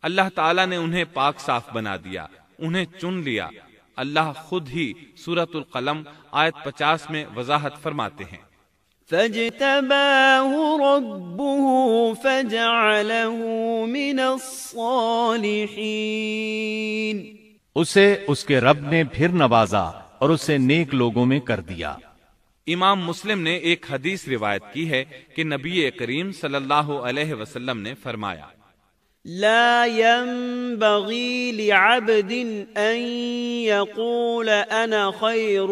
اللہ تعالیٰ نے انہیں پاک صاف بنا دیا، انہیں چن لیا۔ اللہ خود ہی سورۃ القلم آیت 50 میں وضاحت فرماتے ہیں، فاجتباہ ربہ فجعلہ من الصالحین، اسے اس کے رب نے پھر نوازا اور اسے نیک لوگوں میں کر دیا۔ امام مسلم نے ایک حدیث روایت کی ہے کہ نبی کریم صلی اللہ علیہ وسلم نے فرمایا، لا ينبغي لعبد ان يقول انا خير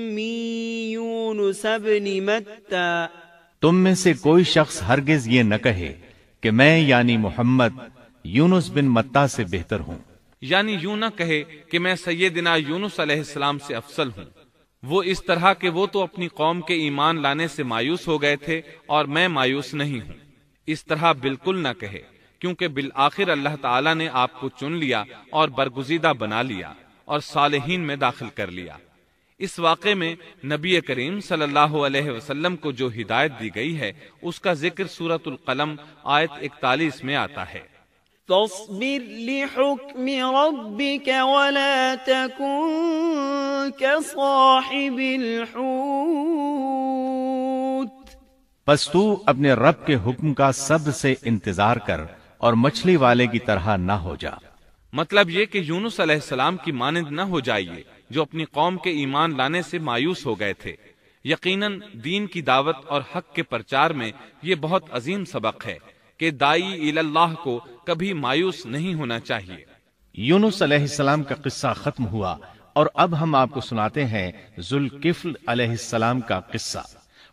من يونس بن متى، تم میں سے کوئی شخص ہرگز یہ نہ کہے کہ میں یعنی محمد یونس بن متی سے بہتر ہوں، یعنی یوں نہ کہے کہ میں سیدنا یونس علیہ السلام سے افضل ہوں، وہ اس طرح کہ وہ تو اپنی قوم کے ایمان لانے سے مایوس ہو گئے تھے اور میں مایوس نہیں ہوں۔ اس طرح بالکل نہ کہے، کیونکہ بالآخر اللہ تعالیٰ نے آپ کو چن لیا اور برگزیدہ بنا لیا اور صالحین میں داخل کر لیا۔ اس واقعے میں نبی کریم صلی اللہ علیہ وسلم کو جو ہدایت دی گئی ہے اس کا ذکر سورۃ القلم آیت 41 میں آتا ہے، فاصبر لحكم ربك ولا تكن كصاحب الحوت، پس تو اپنے رب کے حکم کا صبر سے انتظار کر اور مچھلی والے کی طرح نہ ہو جا۔ مطلب یہ کہ یونس علیہ السلام کی مانند نہ ہو جائیے جو اپنی قوم کے ایمان لانے سے مایوس ہو گئے تھے۔ یقیناً دین کی دعوت اور حق کے پرچار میں یہ بہت عظیم سبق ہے کہ داعی اللہ کو کبھی مایوس نہیں ہونا چاہیے۔ یونس علیہ السلام کا قصہ ختم ہوا اور اب ہم آپ کو سناتے ہیں ذوالکفل علیہ السلام کا قصہ۔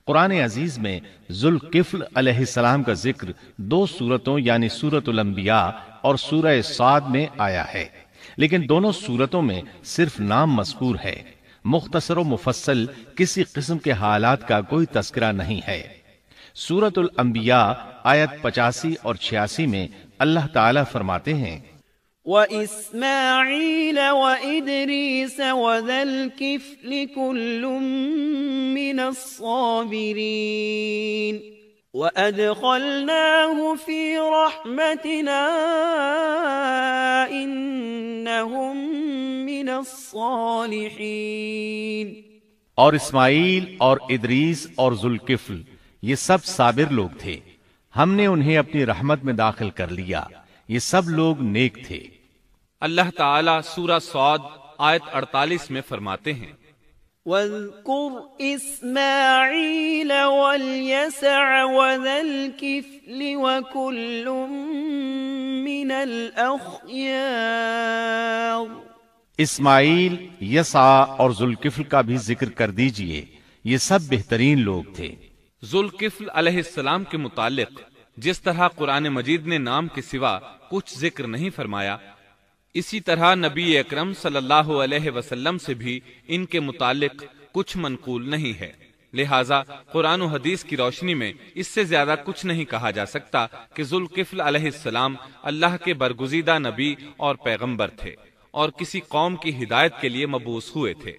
قرآن عزیز میں ذوالکفل علیہ السلام کا ذکر 2 سورتوں یعنی سورۃ الانبیاء اور سورہ صاد میں آیا ہے، لیکن دونوں سورتوں میں صرف نام مذکور ہے، مختصر و مفصل کسی قسم کے حالات کا کوئی تذکرہ نہیں ہے۔ سورۃ الانبیاء آیت 85 اور 86 میں اللہ تعالیٰ فرماتے ہیں، وَإِسْمَاعِيلَ وَإِدْرِيسَ وَذَا الْكِفْلِ كُلٌّ مِّنَ الصَّابِرِينَ وَأَدْخَلْنَاهُ فِي رَحْمَتِنَا إِنَّهُم مِّنَ الصَّالِحِينَ، اور اسماعیل اور ادریس اور ذوالکفل یہ سب صابر لوگ تھے، ہم نے انہیں اپنی رحمت میں داخل کر لیا، یہ سب لوگ نیک تھے۔ اللہ تعالیٰ سورہ صاد آیت 48 میں فرماتے ہیں، وَاذْكُرْ إِسْمَاعِيلَ وَالْيَسَعَ وَذَا الْكِفْلِ وَكُلٌّ مِّنَ الْأَخْيَارِ، اسماعیل، یسع اور ذوالکفل کا بھی ذکر کر دیجئے، یہ سب بہترین لوگ تھے۔ ذوالکفل علیہ السلام کے متعلق جس طرح قرآن مجید نے نام کے سوا کچھ ذکر نہیں فرمایا، اسی طرح نبی اکرم صلی اللہ علیہ وسلم سے بھی ان کے متعلق کچھ منقول نہیں ہے، لہٰذا قرآن و حدیث کی روشنی میں اس سے زیادہ کچھ نہیں کہا جا سکتا کہ ذوالکفل علیہ السلام اللہ کے برگزیدہ نبی اور پیغمبر تھے اور کسی قوم کی ہدایت کے لیے مبعوث ہوئے تھے۔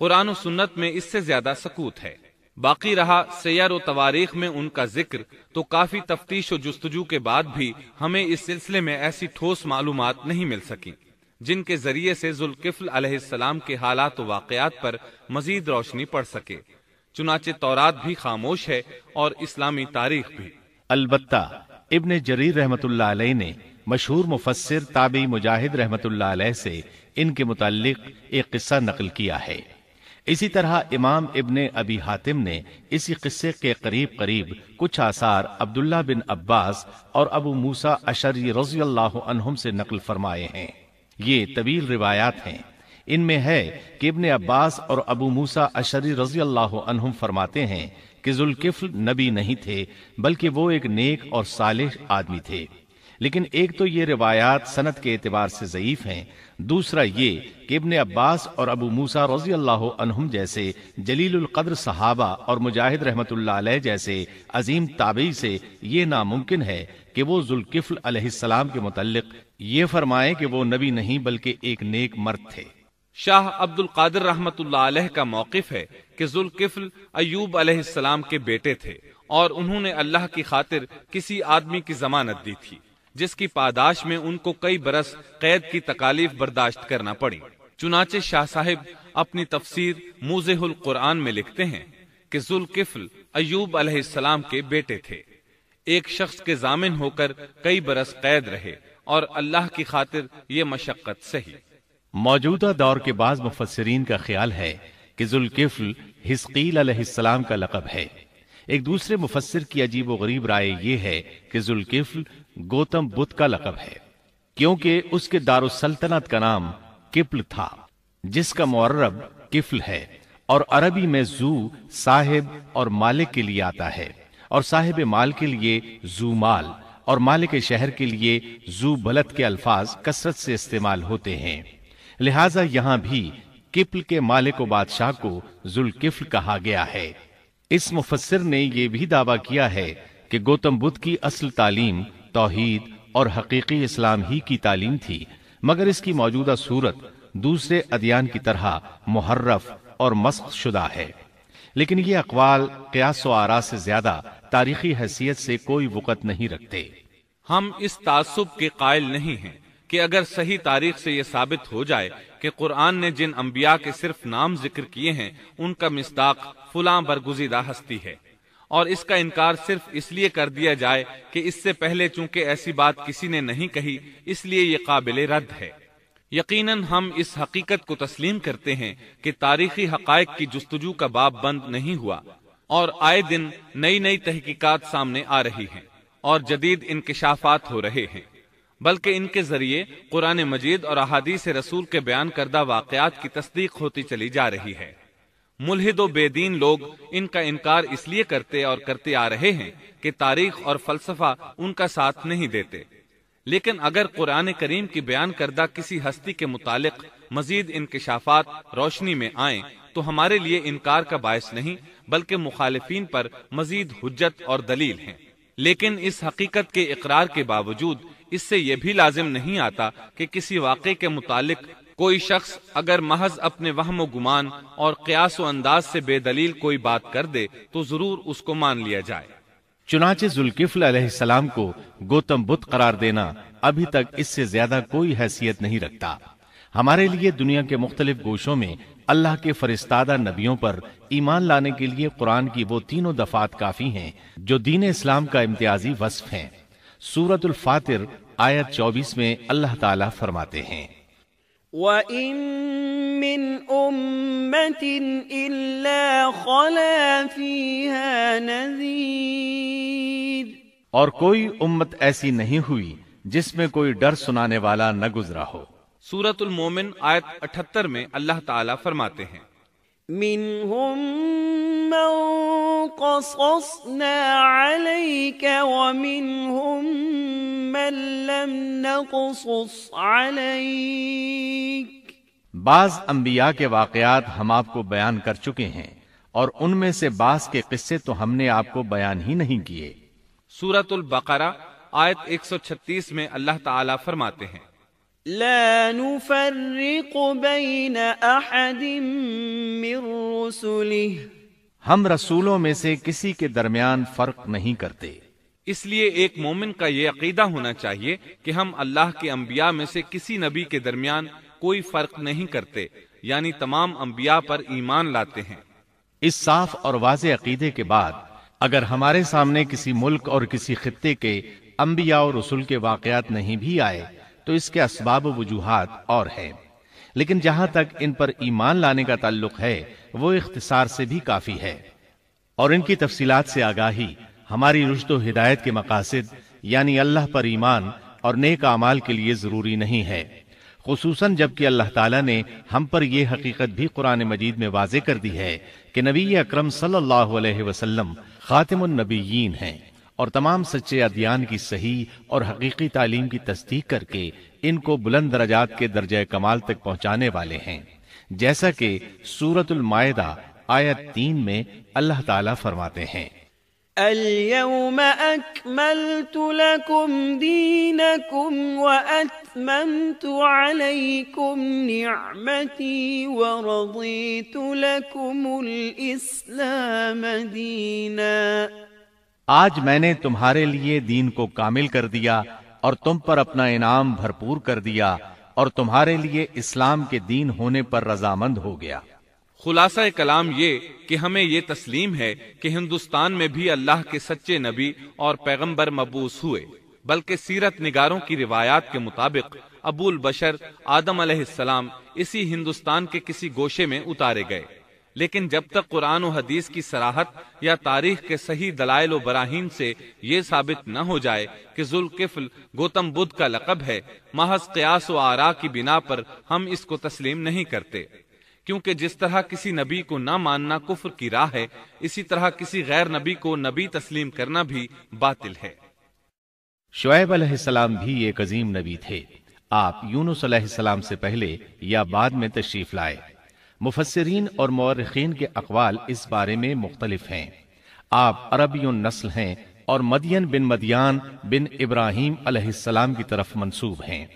قرآن و سنت میں اس سے زیادہ سکوت ہے۔ باقی رہا سیر و تواریخ میں ان کا ذکر، تو کافی تفتیش و جستجو کے بعد بھی ہمیں اس سلسلے میں ایسی ٹھوس معلومات نہیں مل سکیں جن کے ذریعے سے ذوالکفل علیہ السلام کے حالات و واقعات پر مزید روشنی پڑ سکے۔ چنانچہ تورات بھی خاموش ہے اور اسلامی تاریخ بھی۔ البتہ ابن جریر رحمت اللہ علیہ نے مشہور مفسر تابعی مجاہد رحمت اللہ علیہ سے ان کے متعلق ایک قصہ نقل کیا ہے۔ اسی طرح امام ابن ابی حاتم نے اسی قصے کے قریب کچھ آثار عبداللہ بن عباس اور ابو موسیٰ اشعری رضی اللہ عنہم سے نقل فرمائے ہیں۔ یہ طویل روایات ہیں۔ ان میں ہے کہ ابن عباس اور ابو موسیٰ اشعری رضی اللہ عنہم فرماتے ہیں کہ ذوالکفل نبی نہیں تھے بلکہ وہ ایک نیک اور صالح آدمی تھے، لیکن ایک تو یہ روایات سند کے اعتبار سے ضعیف ہیں، دوسرا یہ کہ ابن عباس اور ابو موسیٰ رضی اللہ عنہم جیسے جلیل القدر صحابہ اور مجاہد رحمت اللہ علیہ جیسے عظیم تابعی سے یہ ناممکن ہے کہ وہ ذوالکفل علیہ السلام کے متعلق یہ فرمائے کہ وہ نبی نہیں بلکہ ایک نیک مرد تھے۔ شاہ عبد القادر رحمت اللہ علیہ کا موقف ہے کہ ذوالکفل ایوب علیہ السلام کے بیٹے تھے اور انہوں نے اللہ کی خاطر کسی آدمی کی ضمانت دی تھی جس کی پاداش میں ان کو کئی برس قید کی تکالیف برداشت کرنا پڑی۔ چنانچہ شاہ صاحب اپنی تفسیر موضح القرآن میں لکھتے ہیں کہ ذوالکفل ایوب علیہ السلام کے بیٹے تھے، ایک شخص کے ضامن ہو کر کئی برس قید رہے اور اللہ کی خاطر یہ مشقت سہی۔ موجودہ دور کے بعض مفسرین کا خیال ہے کہ ذوالکفل حزقیل علیہ السلام کا لقب ہے۔ ایک دوسرے مفسر کی عجیب و غریب رائے یہ ہے کہ ذوالکفل گوتم بدھ کا لقب ہے، کیونکہ اس کے دارالسلطنت کا نام کفل تھا، جس کا معرب کفل ہے، اور عربی میں ذو صاحب اور مالک کے لیے آتا ہے، اور صاحب مال کے لیے ذو مال اور مالک شہر کے لیے ذو بلد کے الفاظ کثرت سے استعمال ہوتے ہیں، لہٰذا یہاں بھی کفل کے مالک و بادشاہ کو ذوالکفل کہا گیا ہے۔ اس مفسر نے یہ بھی دعویٰ کیا ہے کہ گوتم بدھ کی اصل تعلیم توحید اور حقیقی اسلام ہی کی تعلیم تھی، مگر اس کی موجودہ صورت دوسرے ادیان کی طرح محرف اور مسخ شدہ ہے۔ لیکن یہ اقوال قیاس و آراء سے زیادہ تاریخی حیثیت سے کوئی وقت نہیں رکھتے۔ ہم اس تعصب کے قائل نہیں ہیں کہ اگر صحیح تاریخ سے یہ ثابت ہو جائے کہ قرآن نے جن انبیاء کے صرف نام ذکر کیے ہیں ان کا مصداق فلاں برگزیدہ ہستی ہے، اور اس کا انکار صرف اس لیے کر دیا جائے کہ اس سے پہلے چونکہ ایسی بات کسی نے نہیں کہی اس لیے یہ قابل رد ہے۔ یقیناً ہم اس حقیقت کو تسلیم کرتے ہیں کہ تاریخی حقائق کی جستجو کا باب بند نہیں ہوا، اور آئے دن نئی نئی تحقیقات سامنے آ رہی ہیں اور جدید انکشافات ہو رہے ہیں، بلکہ ان کے ذریعے قرآن مجید اور احادیث رسول کے بیان کردہ واقعات کی تصدیق ہوتی چلی جا رہی ہے۔ ملحد و بے دین لوگ ان کا انکار اس لیے کرتے اور کرتے آ رہے ہیں کہ تاریخ اور فلسفہ ان کا ساتھ نہیں دیتے، لیکن اگر قرآن کریم کی بیان کردہ کسی ہستی کے متعلق مزید انکشافات روشنی میں آئیں تو ہمارے لیے انکار کا باعث نہیں بلکہ مخالفین پر مزید حجت اور دلیل ہیں۔ لیکن اس حقیقت کے اقرار کے باوجود اس سے یہ بھی لازم نہیں آتا کہ کسی واقعے کے متعلق کوئی شخص اگر محض اپنے وہم و گمان اور قیاس و انداز سے بے دلیل کوئی بات کر دے تو ضرور اس کو مان لیا جائے۔ چنانچہ ذوالکفل علیہ السلام کو گوتم بدھ قرار دینا ابھی تک اس سے زیادہ کوئی حیثیت نہیں رکھتا۔ ہمارے لیے دنیا کے مختلف گوشوں میں اللہ کے فرستادہ نبیوں پر ایمان لانے کے لیے قرآن کی وہ تینوں دفعات کافی ہیں جو دین اسلام کا امتیازی وصف ہیں۔ سورۃ الفاتر آیت 24 میں اللہ تعالیٰ فرماتے ہیں، وَإِن مِّنْ أُمَّةٍ إِلَّا خَلَا فِيهَا نَذِيرٌ، اور کوئی امت ایسی نہیں ہوئی جس میں کوئی ڈر سنانے والا نہ گزرا ہو۔ سورۃ المومن آیت 78 میں اللہ تعالیٰ فرماتے ہیں، منهم من قصصنا عليك ومنهم من لم نقصص عليك، بعض انبیاء کے واقعات ہم آپ کو بیان کر چکے ہیں اور ان میں سے بعض کے قصے تو ہم نے آپ کو بیان ہی نہیں کیے۔ سورۃ البقرہ آیت 136 میں اللہ تعالیٰ فرماتے ہیں، لا نفرق بين احد من رسله، ہم رسولوں میں سے کسی کے درمیان فرق نہیں کرتے۔ اس لیے ایک مومن کا یہ عقیدہ ہونا چاہیے کہ ہم اللہ کے انبیاء میں سے کسی نبی کے درمیان کوئی فرق نہیں کرتے، یعنی تمام انبیاء پر ایمان لاتے ہیں۔ اس صاف اور واضح عقیدے کے بعد اگر ہمارے سامنے کسی ملک اور کسی خطے کے انبیاء اور رسول کے واقعات نہیں بھی آئے تو اس کے اسباب و وجوہات اور ہیں، لیکن جہاں تک ان پر ایمان لانے کا تعلق ہے وہ اختصار سے بھی کافی ہے، اور ان کی تفصیلات سے آگاہی ہماری رشد و ہدایت کے مقاصد یعنی اللہ پر ایمان اور نیک اعمال کے لیے ضروری نہیں ہے، خصوصاً جبکہ اللہ تعالیٰ نے ہم پر یہ حقیقت بھی قرآن مجید میں واضح کر دی ہے کہ نبی اکرم صلی اللہ علیہ وسلم خاتم النبیین ہیں اور تمام سچے ادیان کی صحیح اور حقیقی تعلیم کی تصدیق کر کے ان کو بلند درجات کے درجہ کمال تک پہنچانے والے ہیں، جیسا کہ سورۃ المائدہ آیت 3 میں اللہ تعالیٰ فرماتے ہیں، اليوم اکملت لکم دینکم واتممت علیکم نعمتی ورضیت لکم الاسلام دینا، آج میں نے تمہارے لیے دین کو کامل کر دیا اور تم پر اپنا انعام بھرپور کر دیا اور تمہارے لیے اسلام کے دین ہونے پر رضامند ہو گیا۔ خلاصہ کلام یہ کہ ہمیں یہ تسلیم ہے کہ ہندوستان میں بھی اللہ کے سچے نبی اور پیغمبر مبعوث ہوئے، بلکہ سیرت نگاروں کی روایات کے مطابق ابو البشر آدم علیہ السلام اسی ہندوستان کے کسی گوشے میں اتارے گئے، لیکن جب تک قرآن و حدیث کی صراحت یا تاریخ کے صحیح دلائل و براہین سے یہ ثابت نہ ہو جائے کہ ذوالکفل گوتم بدھ کا لقب ہے، محض قیاس و آراء کی بنا پر ہم اس کو تسلیم نہیں کرتے، کیونکہ جس طرح کسی نبی کو نہ ماننا کفر کی راہ ہے، اسی طرح کسی غیر نبی کو نبی تسلیم کرنا بھی باطل ہے۔ شعیب علیہ السلام بھی ایک عظیم نبی تھے۔ آپ یونس علیہ السلام سے پہلے یا بعد میں تشریف لائے۔ مفسرین اور مورخین کے اقوال اس بارے میں مختلف ہیں۔ آپ عربی النسل ہیں اور مدین بن مدیان بن ابراہیم علیہ السلام کی طرف منسوب ہیں۔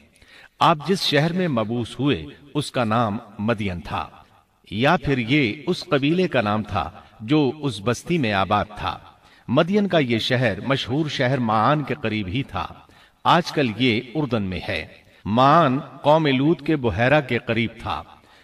آپ جس شہر میں مبعوث ہوئے اس کا نام مدین تھا، یا پھر یہ اس قبیلے کا نام تھا جو اس بستی میں آباد تھا۔ مدین کا یہ شہر مشہور شہر معان کے قریب ہی تھا، آج کل یہ اردن میں ہے۔ معان قوم لوط کے بحیرہ کے قریب تھا۔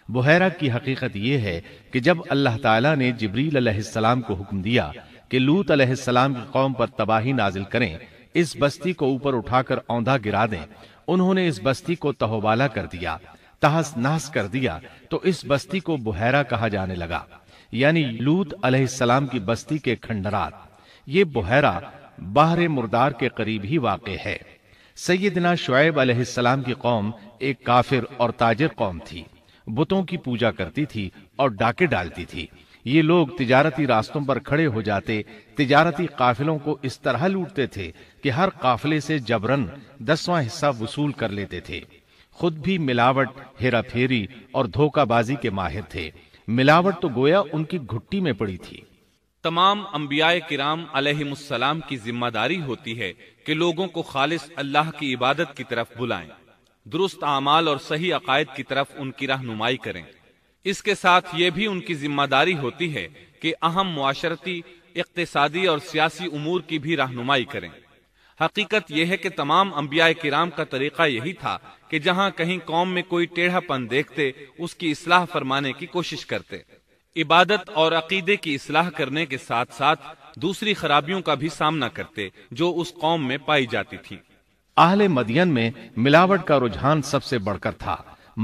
بحیرہ کی حقیقت یہ ہے کہ جب اللہ تعالیٰ نے جبریل علیہ السلام کو حکم دیا کہ لوط علیہ السلام کی قوم پر تباہی نازل کریں، اس بستی کو اوپر اٹھا کر اوندھا گرا دیں، انہوں نے اس بستی کو تہوبالا کر دیا، تہس نہس کر دیا، تو اس بستی کو بحیرہ کہا جانے لگا، یعنی لوط علیہ السلام کی بستی کے کھنڈرات۔ یہ بحیرہ بحر مردار کے قریب ہی واقع ہے۔ سیدنا شعیب علیہ السلام کی قوم ایک کافر اور تاجر قوم تھی، بتوں کی پوجا کرتی تھی اور ڈاکے ڈالتی تھی۔ یہ لوگ تجارتی راستوں پر کھڑے ہو جاتے، تجارتی قافلوں کو اس طرح لوٹتے تھے کہ ہر قافلے سے جبرن 10واں حصہ وصول کر لیتے تھے۔ خود بھی ملاوٹ، ہیرا پھیری اور دھوکہ بازی کے ماہر تھے۔ ملاوٹ تو گویا ان کی گھٹی میں پڑی تھی۔ تمام انبیاء کرام علیہم السلام کی ذمہ داری ہوتی ہے کہ لوگوں کو خالص اللہ کی عبادت کی طرف بلائیں، درست اعمال اور صحیح عقائد کی طرف ان کی رہنمائی کریں۔ اس کے ساتھ یہ بھی ان کی ذمہ داری ہوتی ہے کہ اہم معاشرتی، اقتصادی اور سیاسی امور کی بھی رہنمائی کریں۔ حقیقت یہ ہے کہ تمام انبیاء کرام کا طریقہ یہی تھا کہ جہاں کہیں قوم میں کوئی ٹیڑھا پن دیکھتے، اس کی اصلاح فرمانے کی کوشش کرتے۔ عبادت اور عقیدے کی اصلاح کرنے کے ساتھ ساتھ دوسری خرابیوں کا بھی سامنا کرتے جو اس قوم میں پائی جاتی تھی۔ اہل مدین میں ملاوٹ کا رجحان سب سے بڑھ کر تھا،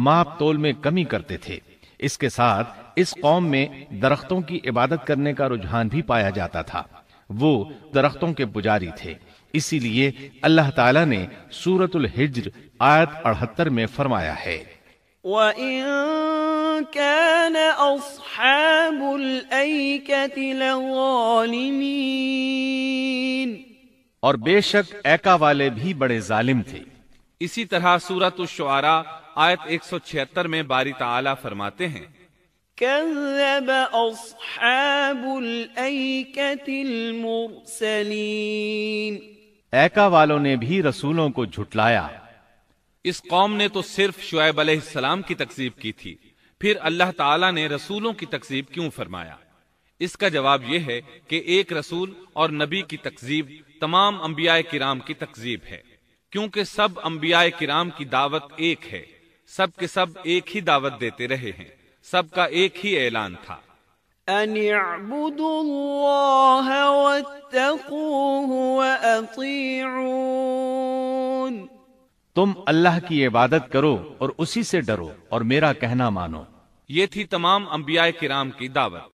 ماپ تول میں کمی کرتے تھے۔ اس کے ساتھ اس قوم میں درختوں کی عبادت کرنے کا رجحان بھی پایا جاتا تھا، وہ درختوں کے پجاری تھے۔ اسی لیے اللہ تعالیٰ نے سورۃ الحجر آیت 78 میں فرمایا ہے، وَإِن كَانَ أَصْحَابُ الْأَيْكَةِ لَظَالِمِينَ، اور بے شک ایکا والے بھی بڑے ظالم تھے۔ اسی طرح سورۃ الشعراء آیت 176 میں باری تعالیٰ فرماتے ہیں، كَذَّبَ أَصْحَابُ الْأَيْكَةِ الْمُرْسَلِينَ، ایکا والوں نے بھی رسولوں کو جھٹلایا۔ اس قوم نے تو صرف شعیب علیہ السلام کی تکذیب کی تھی، پھر اللہ تعالیٰ نے رسولوں کی تکذیب کیوں فرمایا؟ اس کا جواب یہ ہے کہ ایک رسول اور نبی کی تکذیب تمام انبیاء کرام کی تکذیب ہے، کیونکہ سب انبیاء کرام کی دعوت ایک ہے، سب کے سب ایک ہی دعوت دیتے رہے ہیں، سب کا ایک ہی اعلان تھا، ان اعبدوا اللہ واتقوہ واطیعون، تم اللہ کی عبادت کرو اور اسی سے ڈرو اور میرا کہنا مانو۔ یہ تھی تمام انبیاء کرام کی دعوت۔